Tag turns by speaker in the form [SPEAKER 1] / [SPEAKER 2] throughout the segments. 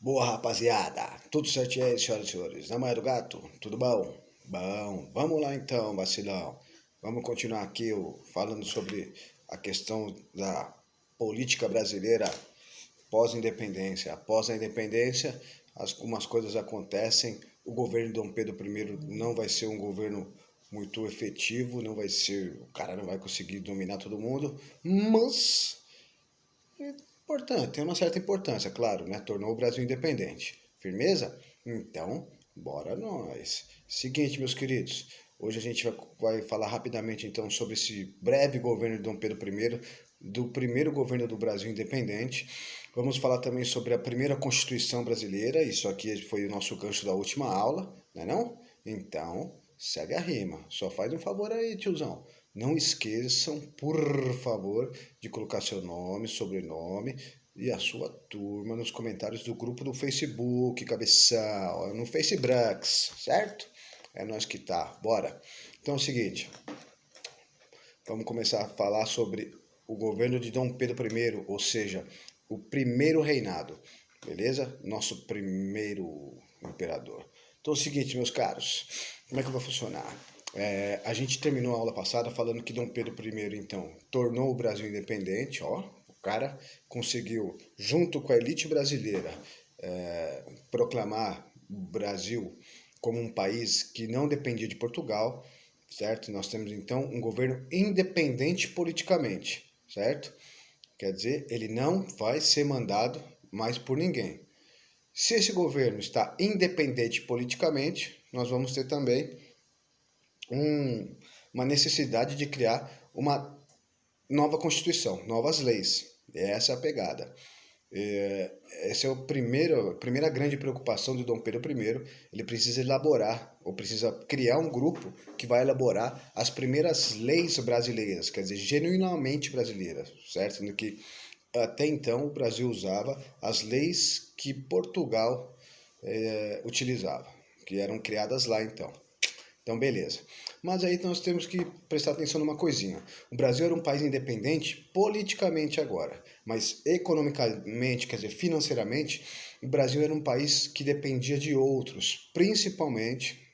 [SPEAKER 1] Boa, rapaziada. Tudo certinho aí, senhoras e senhores? Na manhã do gato, tudo bom? Bom, vamos lá então, vacilão. Vamos continuar aqui falando sobre a questão da política brasileira pós-independência. Após a independência, algumas coisas acontecem. O governo Dom Pedro I não vai ser um governo muito efetivo, não vai ser, o cara não vai conseguir dominar todo mundo, mas importante, tem uma certa importância, claro, né? Tornou o Brasil independente. Firmeza? Então, bora nós. Seguinte, meus queridos, hoje a gente vai falar rapidamente então sobre esse breve governo de Dom Pedro I, do primeiro governo do Brasil independente. Vamos falar também sobre a primeira Constituição brasileira, isso aqui foi o nosso gancho da última aula, não é não? Então, segue a rima. Só faz um favor aí, tiozão. Não esqueçam, por favor, de colocar seu nome, sobrenome e a sua turma nos comentários do grupo do Facebook, cabeção, no Facebooks, certo? É nós que tá, bora. Então é o seguinte, vamos começar a falar sobre o governo de Dom Pedro I, ou seja, o primeiro reinado, beleza? Nosso primeiro imperador. Então é o seguinte, meus caros, como é que vai funcionar? A gente terminou a aula passada falando que Dom Pedro I, então, tornou o Brasil independente, ó, o cara conseguiu, junto com a elite brasileira, proclamar o Brasil como um país que não dependia de Portugal, certo? Nós temos então um governo independente politicamente, certo? Quer dizer, ele não vai ser mandado mais por ninguém. Se esse governo está independente politicamente, nós vamos ter também uma necessidade de criar uma nova Constituição, novas leis. Essa é a pegada. Essa é a primeira grande preocupação de Dom Pedro I. Ele precisa elaborar, ou precisa criar um grupo que vai elaborar as primeiras leis brasileiras, quer dizer, genuinamente brasileiras, certo? Sendo que até então o Brasil usava as leis que Portugal utilizava, que eram criadas lá então. Então, beleza. Mas aí nós temos que prestar atenção numa coisinha. O Brasil era um país independente politicamente agora, mas economicamente, quer dizer, financeiramente, o Brasil era um país que dependia de outros, principalmente,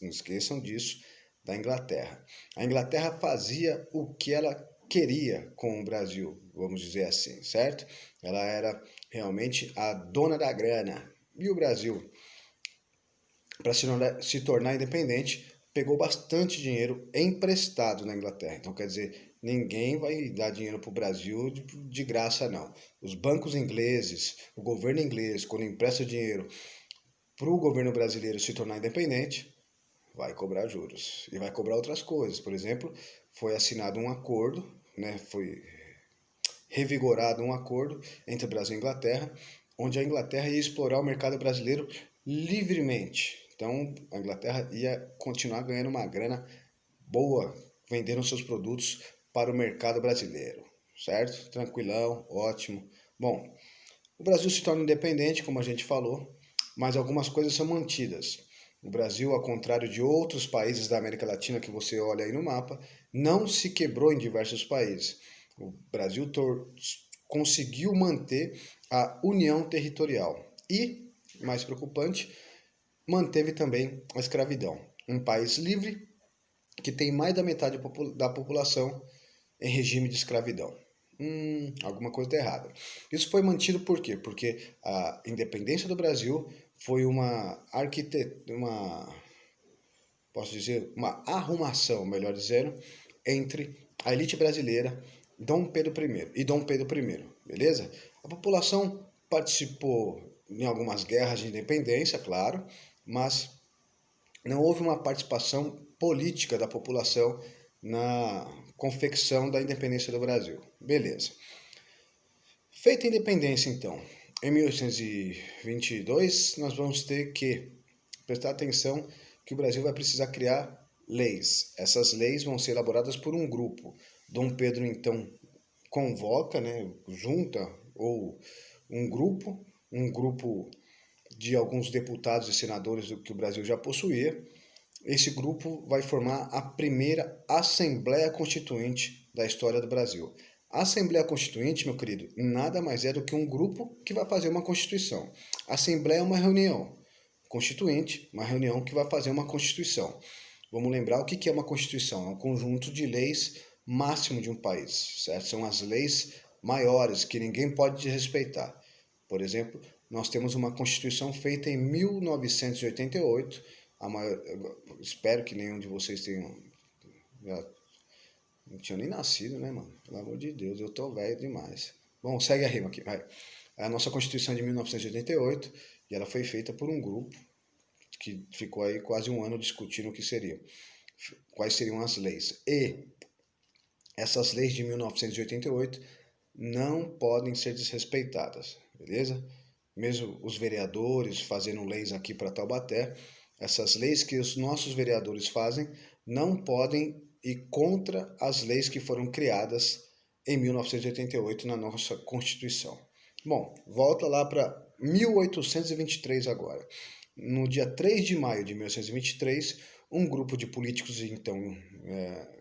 [SPEAKER 1] não esqueçam disso, da Inglaterra. A Inglaterra fazia o que ela queria com o Brasil, vamos dizer assim, certo? Ela era realmente a dona da grana. E o Brasil, para se tornar independente, pegou bastante dinheiro emprestado na Inglaterra. Então, quer dizer, ninguém vai dar dinheiro para o Brasil de graça, não. Os bancos ingleses, o governo inglês, quando empresta dinheiro para o governo brasileiro se tornar independente, vai cobrar juros. E vai cobrar outras coisas. Por exemplo, foi assinado um acordo, né, foi revigorado um acordo entre Brasil e Inglaterra, onde a Inglaterra ia explorar o mercado brasileiro livremente. Então, a Inglaterra ia continuar ganhando uma grana boa, vendendo seus produtos para o mercado brasileiro, certo? Tranquilão, ótimo. Bom, o Brasil se torna independente, como a gente falou, mas algumas coisas são mantidas. O Brasil, ao contrário de outros países da América Latina que você olha aí no mapa, não se quebrou em diversos países. O Brasil conseguiu manter a união territorial e, mais preocupante, manteve também a escravidão. Um país livre que tem mais da metade da população em regime de escravidão. Alguma coisa está errada. Isso foi mantido por quê? Porque a independência do Brasil foi posso dizer, uma arrumação, melhor dizendo, entre a elite brasileira, Dom Pedro I e Dom Pedro I, beleza? A população participou em algumas guerras de independência, claro, mas não houve uma participação política da população na confecção da independência do Brasil. Beleza. Feita a independência, então, em 1822, nós vamos ter que prestar atenção que o Brasil vai precisar criar leis. Essas leis vão ser elaboradas por um grupo. Dom Pedro, então, convoca, né, junta ou um grupo de alguns deputados e senadores do que o Brasil já possuía. Esse grupo vai formar a primeira Assembleia Constituinte da história do Brasil. A Assembleia Constituinte, meu querido, nada mais é do que um grupo que vai fazer uma Constituição. A Assembleia é uma reunião constituinte, uma reunião que vai fazer uma Constituição. Vamos lembrar o que é uma Constituição? É um conjunto de leis máximo de um país, certo? São as leis maiores que ninguém pode desrespeitar. Por exemplo, nós temos uma Constituição feita em 1988. Espero que nenhum de vocês tenham... Não tinha nem nascido, né, mano? Pelo amor de Deus, eu tô velho demais. Bom, segue a rima aqui, vai. A nossa Constituição é de 1988 e ela foi feita por um grupo que ficou aí quase um ano discutindo o que seria, quais seriam as leis. E essas leis de 1988 não podem ser desrespeitadas, beleza? Mesmo os vereadores fazendo leis aqui para Taubaté, essas leis que os nossos vereadores fazem não podem ir contra as leis que foram criadas em 1988 na nossa Constituição. Bom, volta lá para 1823 agora. No dia 3 de maio de 1823, um grupo de políticos então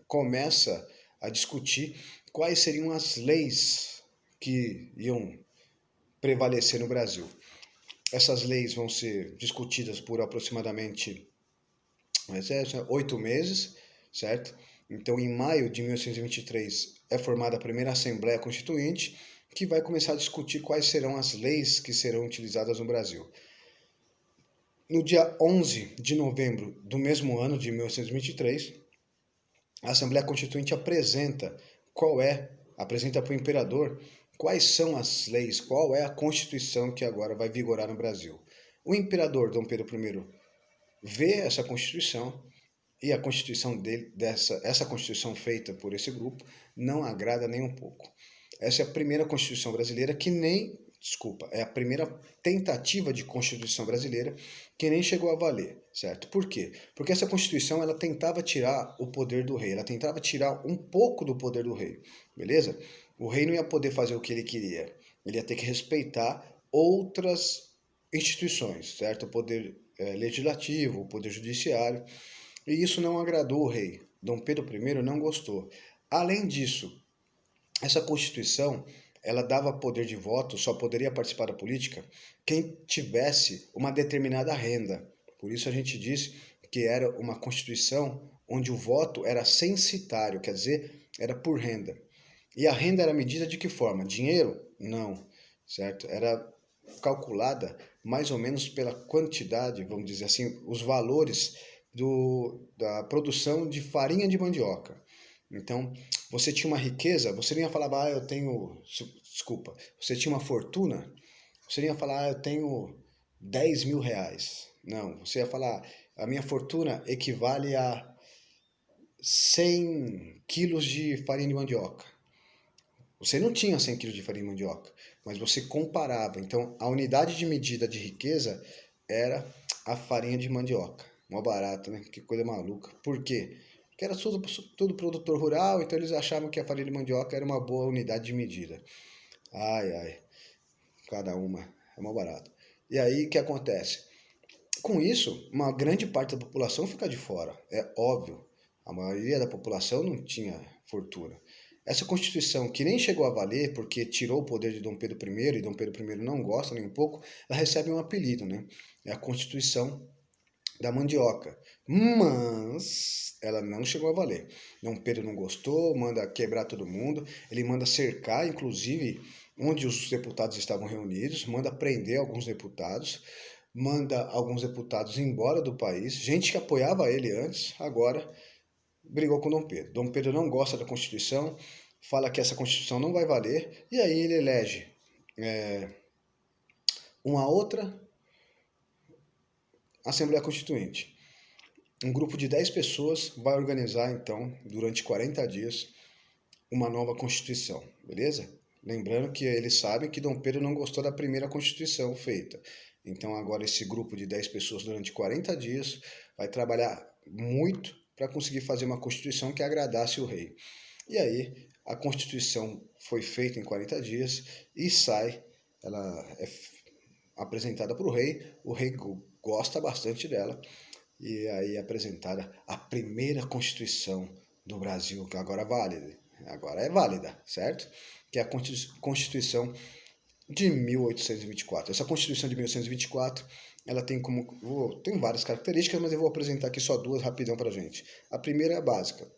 [SPEAKER 1] começa a discutir quais seriam as leis que iam prevalecer no Brasil. Essas leis vão ser discutidas por aproximadamente 8 meses, certo? Então, em maio de 1823 é formada a primeira Assembleia Constituinte, que vai começar a discutir quais serão as leis que serão utilizadas no Brasil. No dia 11 de novembro do mesmo ano, de 1823, a Assembleia Constituinte apresenta para o imperador quais são as leis, qual é a Constituição que agora vai vigorar no Brasil. O imperador Dom Pedro I vê essa Constituição e a Constituição dele, essa Constituição feita por esse grupo, não agrada nem um pouco. Essa é a primeira Constituição brasileira é a primeira tentativa de Constituição brasileira que nem chegou a valer, certo? Por quê? Porque essa Constituição ela tentava tirar o poder do rei, ela tentava tirar um pouco do poder do rei, beleza? O rei não ia poder fazer o que ele queria, ele ia ter que respeitar outras instituições, certo? O poder legislativo, o poder judiciário, e isso não agradou o rei. Dom Pedro I não gostou. Além disso, essa Constituição ela dava poder de voto, só poderia participar da política quem tivesse uma determinada renda. Por isso a gente diz que era uma Constituição onde o voto era censitário, quer dizer, era por renda. E a renda era medida de que forma? Dinheiro? Não, certo? Era calculada mais ou menos pela quantidade, vamos dizer assim, os valores da produção de farinha de mandioca. Então, você tinha uma riqueza, você não ia falar, eu tenho... Desculpa, você tinha uma fortuna, você não ia falar, eu tenho 10 mil reais. Não, você ia falar, a minha fortuna equivale a 100 quilos de farinha de mandioca. Você não tinha 100 quilos de farinha de mandioca, mas você comparava. Então, a unidade de medida de riqueza era a farinha de mandioca. Mó barato, né? Que coisa maluca. Por quê? Porque era tudo produtor rural, então eles achavam que a farinha de mandioca era uma boa unidade de medida. Ai, cada uma é mó barato. E aí, o que acontece? Com isso, uma grande parte da população fica de fora. É óbvio, a maioria da população não tinha fortuna. Essa Constituição, que nem chegou a valer porque tirou o poder de Dom Pedro I, e Dom Pedro I não gosta nem um pouco, ela recebe um apelido, né? É a Constituição da Mandioca. Mas ela não chegou a valer. Dom Pedro não gostou, manda quebrar todo mundo, ele manda cercar, inclusive, onde os deputados estavam reunidos, manda prender alguns deputados, manda alguns deputados embora do país, gente que apoiava ele antes, agora brigou com Dom Pedro. Dom Pedro não gosta da Constituição, fala que essa Constituição não vai valer, e aí ele elege uma outra Assembleia Constituinte. Um grupo de 10 pessoas vai organizar, então, durante 40 dias, uma nova Constituição, beleza? Lembrando que eles sabem que Dom Pedro não gostou da primeira Constituição feita. Então, agora esse grupo de 10 pessoas, durante 40 dias, vai trabalhar muito para conseguir fazer uma Constituição que agradasse o rei. E aí, a Constituição foi feita em 40 dias e ela é apresentada para o rei gosta bastante dela, e aí é apresentada a primeira Constituição do Brasil, que agora vale, agora é válida, certo? Que é a Constituição de 1824. Essa Constituição de 1824, ela tem tem várias características, mas eu vou apresentar aqui só duas rapidão pra gente. A primeira é a básica.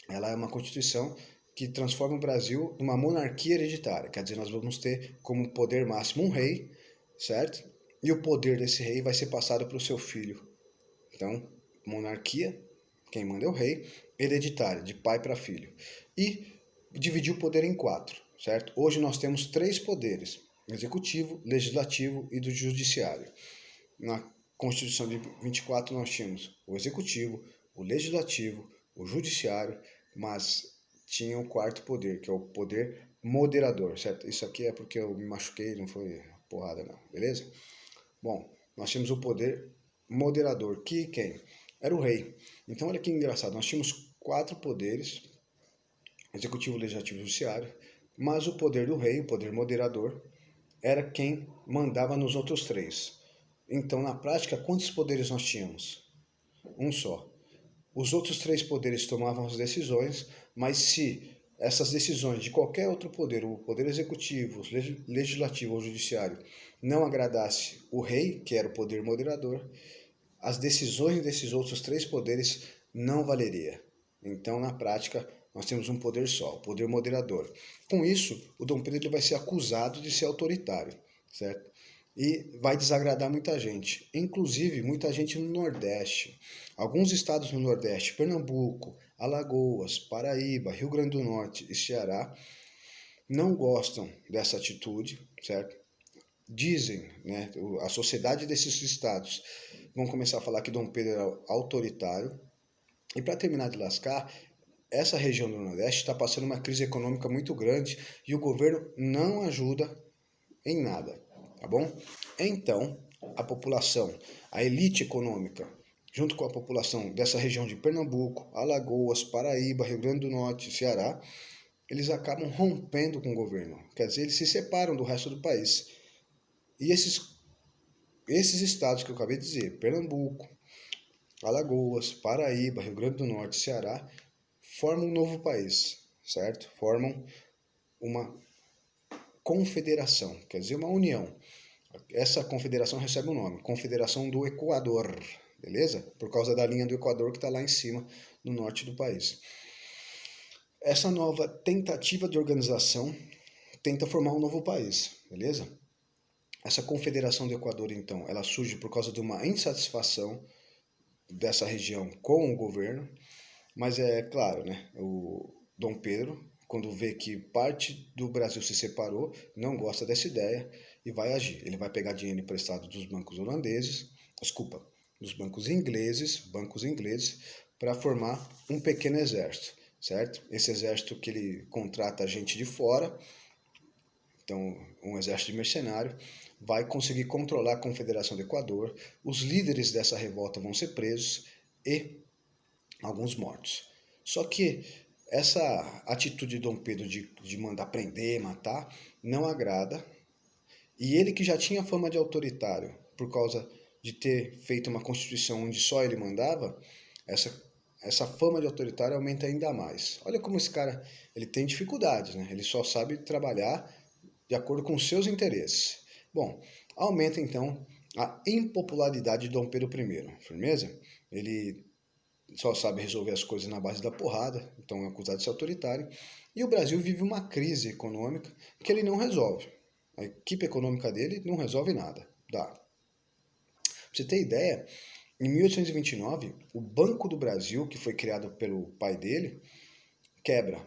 [SPEAKER 1] Ela é uma Constituição que transforma o Brasil numa monarquia hereditária. Quer dizer, nós vamos ter como poder máximo um rei, certo? E o poder desse rei vai ser passado para o seu filho. Então, monarquia, quem manda é o rei, hereditária, de pai para filho. E dividir o poder em quatro, certo? Hoje nós temos três poderes: executivo, legislativo e do judiciário. Na Constituição de 24 nós tínhamos o executivo, o legislativo, o judiciário, mas tinha o quarto poder, que é o poder moderador, certo? Isso aqui é porque eu me machuquei, não foi porrada não, beleza? Bom, nós tínhamos o poder moderador, que quem? Era o rei. Então olha que engraçado, nós tínhamos quatro poderes, executivo, legislativo e judiciário, mas o poder do rei, o poder moderador, era quem mandava nos outros três. Então, na prática, quantos poderes nós tínhamos? Um só. Os outros três poderes tomavam as decisões, mas se essas decisões de qualquer outro poder, o poder executivo, legislativo ou judiciário, não agradasse o rei, que era o poder moderador, as decisões desses outros três poderes não valeria. Então, na prática, nós temos um poder só, o poder moderador. Com isso, o Dom Pedro vai ser acusado de ser autoritário, certo? E vai desagradar muita gente, inclusive muita gente no Nordeste. Alguns estados no Nordeste, Pernambuco, Alagoas, Paraíba, Rio Grande do Norte e Ceará, não gostam dessa atitude, certo? Dizem, né, a sociedade desses estados vão começar a falar que Dom Pedro era autoritário. E para terminar de lascar, essa região do Nordeste está passando uma crise econômica muito grande e o governo não ajuda em nada, tá bom? Então, a população, a elite econômica, junto com a população dessa região de Pernambuco, Alagoas, Paraíba, Rio Grande do Norte e Ceará, eles acabam rompendo com o governo. Quer dizer, eles se separam do resto do país. E esses estados que eu acabei de dizer, Pernambuco, Alagoas, Paraíba, Rio Grande do Norte e Ceará, formam um novo país, certo? Formam uma confederação, quer dizer, uma união. Essa confederação recebe um nome, Confederação do Equador, beleza? Por causa da linha do Equador que está lá em cima, no norte do país. Essa nova tentativa de organização tenta formar um novo país, beleza? Essa Confederação do Equador, então, ela surge por causa de uma insatisfação dessa região com o governo, mas é claro, né? O Dom Pedro, quando vê que parte do Brasil se separou, não gosta dessa ideia e vai agir. Ele vai pegar dinheiro emprestado dos bancos holandeses, desculpa, dos bancos ingleses, para formar um pequeno exército, certo? Esse exército que ele contrata gente de fora, então um exército de mercenário, vai conseguir controlar a Confederação do Equador, os líderes dessa revolta vão ser presos e alguns mortos. Só que essa atitude de Dom Pedro de mandar prender, matar, não agrada. E ele que já tinha fama de autoritário, por causa de ter feito uma constituição onde só ele mandava, essa fama de autoritário aumenta ainda mais. Olha como esse cara ele tem dificuldades, né? Ele só sabe trabalhar de acordo com seus interesses. Bom, aumenta então a impopularidade de Dom Pedro I, firmeza? Ele só sabe resolver as coisas na base da porrada, então é acusado de ser autoritário. E o Brasil vive uma crise econômica que ele não resolve. A equipe econômica dele não resolve nada. Pra você ter ideia, em 1829, o Banco do Brasil, que foi criado pelo pai dele, quebra.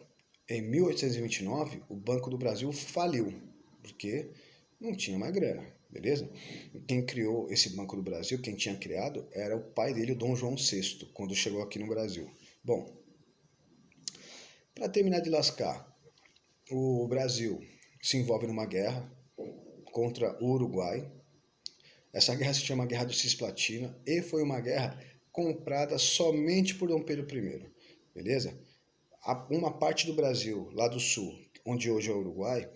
[SPEAKER 1] Em 1829, o Banco do Brasil faliu, porque não tinha mais grana, beleza? Quem criou esse Banco do Brasil, quem tinha criado, era o pai dele, o Dom João VI, quando chegou aqui no Brasil. Bom, para terminar de lascar, o Brasil se envolve numa guerra contra o Uruguai. Essa guerra se chama Guerra do Cisplatina e foi uma guerra comprada somente por Dom Pedro I, beleza? Uma parte do Brasil, lá do sul, onde hoje é o Uruguai,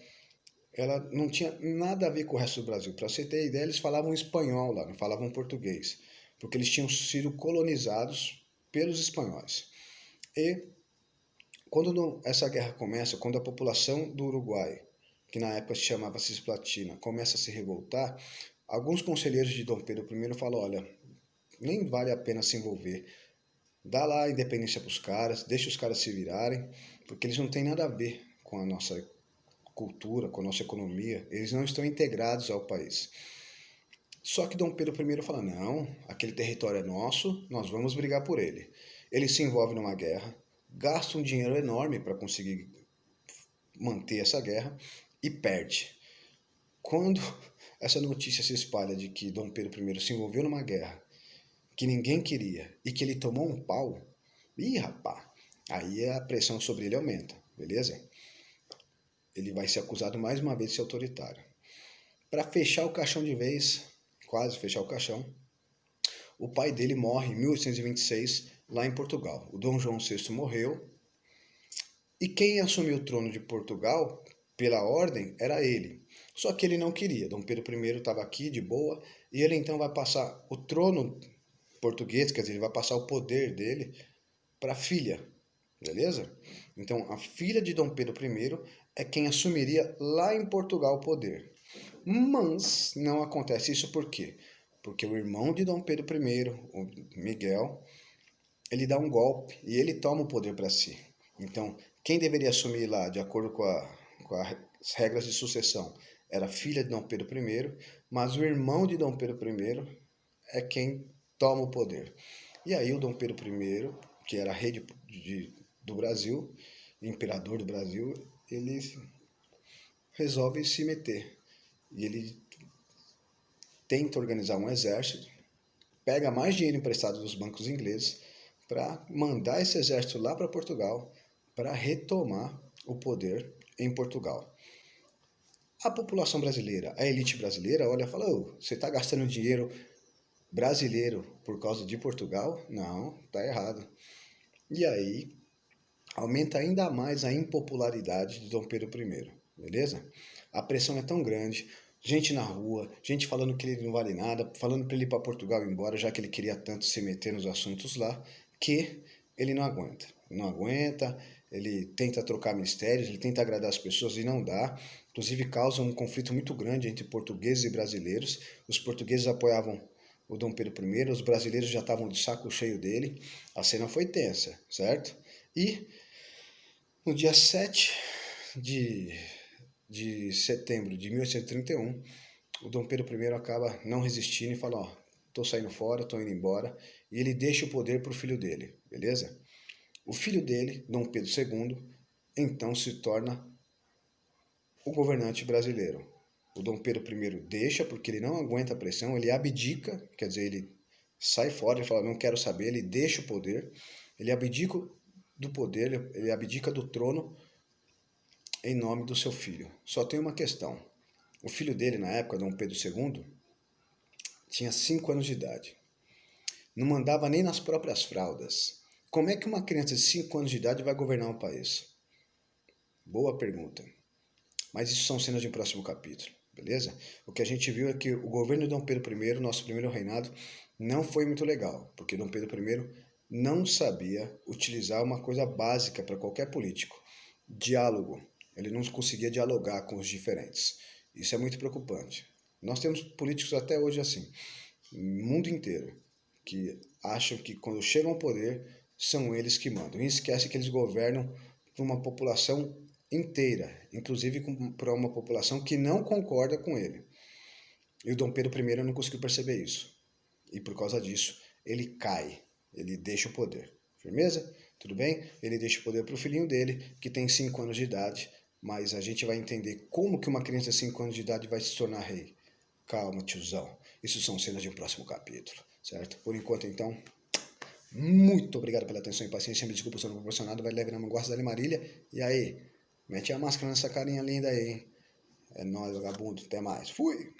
[SPEAKER 1] ela não tinha nada a ver com o resto do Brasil. Para você ter ideia, eles falavam espanhol lá, não falavam português, porque eles tinham sido colonizados pelos espanhóis. E Quando essa guerra começa, quando a população do Uruguai, que na época se chamava Cisplatina, começa a se revoltar, alguns conselheiros de Dom Pedro I falam, olha, nem vale a pena se envolver, dá lá a independência para os caras, deixa os caras se virarem, porque eles não têm nada a ver com a nossa cultura, com a nossa economia, eles não estão integrados ao país. Só que Dom Pedro I fala, não, aquele território é nosso, nós vamos brigar por ele. Ele se envolve numa guerra, gasta um dinheiro enorme para conseguir manter essa guerra e perde. Quando essa notícia se espalha de que Dom Pedro I se envolveu numa guerra que ninguém queria e que ele tomou um pau, rapaz, aí a pressão sobre ele aumenta, beleza? Ele vai ser acusado mais uma vez de ser autoritário. Para fechar o caixão de vez, quase fechar o caixão, o pai dele morre em 1826 lá em Portugal. O Dom João VI morreu e quem assumiu o trono de Portugal, pela ordem, era ele. Só que ele não queria. Dom Pedro I estava aqui de boa e ele então vai passar o trono português, quer dizer, ele vai passar o poder dele para a filha, beleza? Então, a filha de Dom Pedro I é quem assumiria lá em Portugal o poder. Mas não acontece isso por quê? Porque o irmão de Dom Pedro I, o Miguel, ele dá um golpe e ele toma o poder para si. Então, quem deveria assumir lá, de acordo com as regras de sucessão, era a filha de Dom Pedro I, mas o irmão de Dom Pedro I é quem toma o poder. E aí o Dom Pedro I, que era rei do Brasil, imperador do Brasil, ele resolve se meter. E ele tenta organizar um exército, pega mais dinheiro emprestado dos bancos ingleses para mandar esse exército lá para Portugal para retomar o poder em Portugal. A população brasileira, a elite brasileira, olha e fala, você está gastando dinheiro brasileiro por causa de Portugal? Não, está errado. E aí aumenta ainda mais a impopularidade de Dom Pedro I, beleza? A pressão é tão grande, gente na rua, gente falando que ele não vale nada, falando para ele ir para Portugal e ir embora, já que ele queria tanto se meter nos assuntos lá, que ele não aguenta. Não aguenta, ele tenta trocar mistérios, ele tenta agradar as pessoas e não dá. Inclusive causa um conflito muito grande entre portugueses e brasileiros. Os portugueses apoiavam o Dom Pedro I, os brasileiros já estavam de saco cheio dele. A cena foi tensa, certo? E no dia 7 de setembro de 1831, o Dom Pedro I acaba não resistindo e fala, tô saindo fora, tô indo embora, e ele deixa o poder pro filho dele, beleza? O filho dele, Dom Pedro II, então se torna o governante brasileiro. O Dom Pedro I deixa porque ele não aguenta a pressão, ele abdica, quer dizer, ele sai fora, ele fala, não quero saber, ele deixa o poder, ele abdica do poder, ele abdica do trono em nome do seu filho. Só tem uma questão. O filho dele, na época, Dom Pedro II, tinha 5 anos de idade. Não mandava nem nas próprias fraldas. Como é que uma criança de 5 anos de idade vai governar um país? Boa pergunta. Mas isso são cenas de um próximo capítulo, beleza? O que a gente viu é que o governo de Dom Pedro I, nosso primeiro reinado, não foi muito legal, porque Dom Pedro I não sabia utilizar uma coisa básica para qualquer político: diálogo. Ele não conseguia dialogar com os diferentes. Isso é muito preocupante. Nós temos políticos até hoje assim, no mundo inteiro, que acham que quando chegam ao poder são eles que mandam. E esquece que eles governam para uma população inteira, inclusive para uma população que não concorda com ele. E o Dom Pedro I não conseguiu perceber isso. E por causa disso, ele cai, ele deixa o poder. Firmeza? Tudo bem? Ele deixa o poder para o filhinho dele, que tem 5 anos de idade, mas a gente vai entender como que uma criança de 5 anos de idade vai se tornar rei. Calma, tiozão. Isso são cenas de um próximo capítulo, certo? Por enquanto, então, muito obrigado pela atenção e paciência. Me desculpa se eu não proporcionado. Vai leve na mão, guarda da Marília. E aí, mete a máscara nessa carinha linda aí, hein? É nóis, vagabundo. Até mais. Fui!